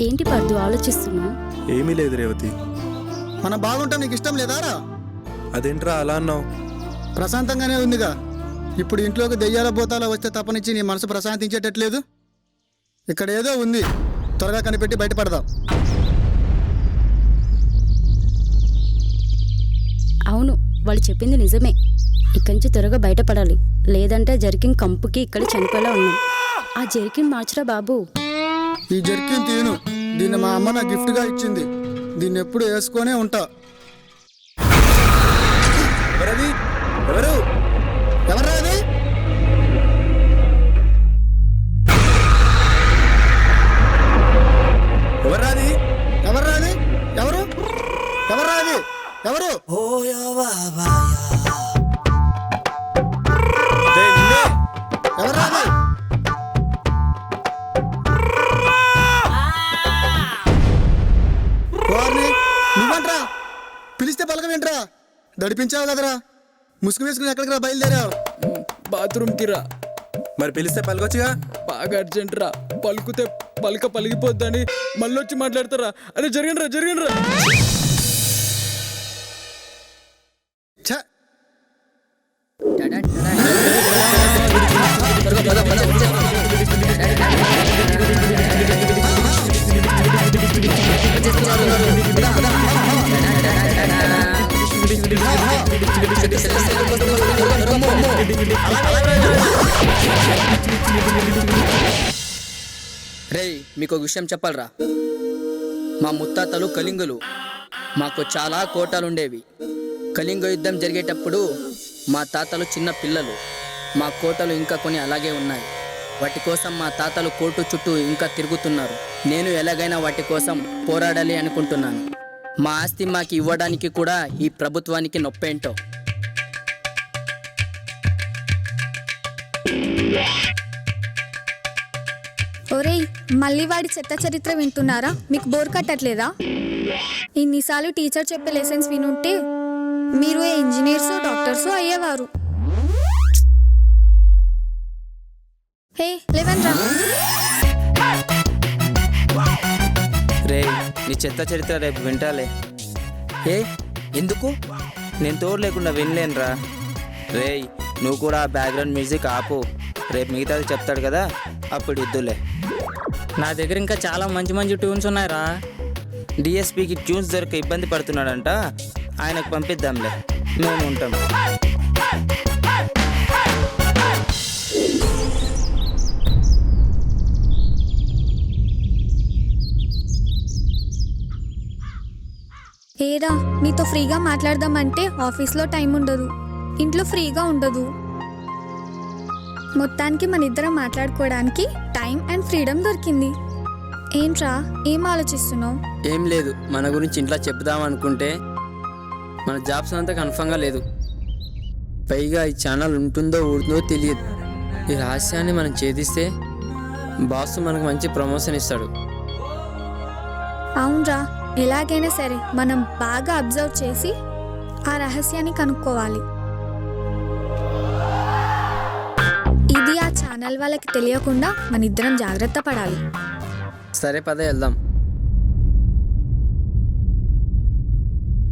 ఏంటి పర్దు ఆలోచిస్తున్నావు? ఏమీ లేదు రేవతి. మనం బాగుంటాం నీకు ఇష్టం లేదారా? అదేంట్రా అలా అన్నావు? ప్రశాంతంగానే ఉందిగా. ఇప్పుడు ఇంట్లోకి దెయ్యాల భూతాల వస్తే తప్పనిచ్చి నీ మనసు ప్రశాంతించేటట్లేదు. ఇక్కడ ఏదో ఉంది, త్వరగా కనిపెట్టి బయటపడదాం. అవును, వాళ్ళు చెప్పింది నిజమే. ఇక్కడి నుంచి త్వరగా బయటపడాలి, లేదంటే జరికిన్ కంపుకి ఇక్కడ చనిపోయేలా ఉన్నాం. ఆ జరికిన్ మార్చరా బాబు. ఈ జర్కిన్ తీను, దీన్ని మా అమ్మ నా గిఫ్ట్గా ఇచ్చింది. దీన్ని ఎప్పుడు వేసుకొనే ఉంటా. ఎవరది? ఎవరు? ఎవరా అది? ఎవర్రాది? ఎవర్రా అది? ఎవరు? ఎవర్రా అది? ఎవరు? ఎవర్రా అది? వారిని నువ్వంట్రా? పిలిస్తే పలకవేంట్రా? దడిపించావు కదరా. ముసుగు వేసుకుని ఎక్కడికి రా బయలుదేరావు? బాత్రూమ్కి రా. మరి పిలిస్తే పలకొచ్చుగా. బాగా అర్జెంట్ రా. పలుకుతే పలక పలిగిపోద్దని మళ్ళీ వచ్చి మాట్లాడతారా? అరే జరగండి రా. ఛ! రేయ్, మీకు ఒక విషయం చెప్పాలరా. మా ముత్తాతలు కళింగులు. మాకు చాలా కోటలుండేవి. కళింగ యుద్ధం జరిగేటప్పుడు మా తాతలు చిన్న పిల్లలు. మా కోటలు ఇంకా కొన్ని అలాగే ఉన్నాయి. వాటి కోసం మా తాతలు కోర్టు చుట్టూ ఇంకా తిరుగుతున్నారు. నేను ఎలాగైనా వాటి కోసం పోరాడాలి అనుకుంటున్నాను. మా ఆస్తి మాకు ఇవ్వడానికి కూడా ఈ ప్రభుత్వానికి నొప్పేంటో. ఒరేయ్, మళ్ళీ వాడి చెత్త చరిత్ర వింటున్నారా? మీకు బోర్ కట్టట్లేదా? ఇన్నిసార్లు టీచర్ చెప్పే లెసన్స్ వినుంటే మీరు ఏ ఇంజనీర్సో డాక్టర్సో అయ్యేవారు. హే లేవన్రా. రే, నీ చెత్త చరిత్ర రేపు వింటాలే. ఏ ఎందుకు? నేను తోడు లేకుండా వినలేనురా. రేయ్, నువ్వు కూడా ఆ బ్యాక్గ్రౌండ్ మ్యూజిక్ ఆపు. రేపు మిగతాది చెప్తాడు కదా, అప్పుడు ఇద్దులే. నా దగ్గర ఇంకా చాలా మంచి మంచి ట్యూన్స్ ఉన్నాయిరా. డిఎస్పీకి ట్యూన్స్ దొరక ఇబ్బంది పడుతున్నాడంట. ఆయనకు పంపిద్దాంలే, మేము ఉంటాం. ఏరా, నీతో ఫ్రీగా మాట్లాడదామంటే ఆఫీస్లో టైం ఉండదు, ఇంట్లో ఫ్రీగా ఉండదు. మొత్తానికి మన ఇద్దరం మాట్లాడుకోవడానికి టైం అండ్ ఫ్రీడమ్ దొరికింది. ఏంట్రా, ఏం ఆలోచిస్తున్నావు? ఏం లేదు, మన గురించి ఇంట్లో చెప్దాం అనుకుంటే మన జాబ్స్ అంతా కన్ఫర్మ్గా లేదు. పైగా ఈ ఛానల్ ఉంటుందో ఊడుతుందో తెలియదు. ఈ రహస్యాన్ని మనం ఛేదిస్తే బాస్ మనకు మంచి ప్రమోషన్ ఇస్తాడు. అవునరా, ఎలాగైనా సరే మనం బాగా అబ్జర్వ్ చేసి ఆ రహస్యాన్ని కనుక్కోవాలి. ఇది ఆ ఛానల్ వాళ్ళకి తెలియకుండా మన ఇద్దరం జాగ్రత్త పడాలి. సరే పద వెళ్దాం.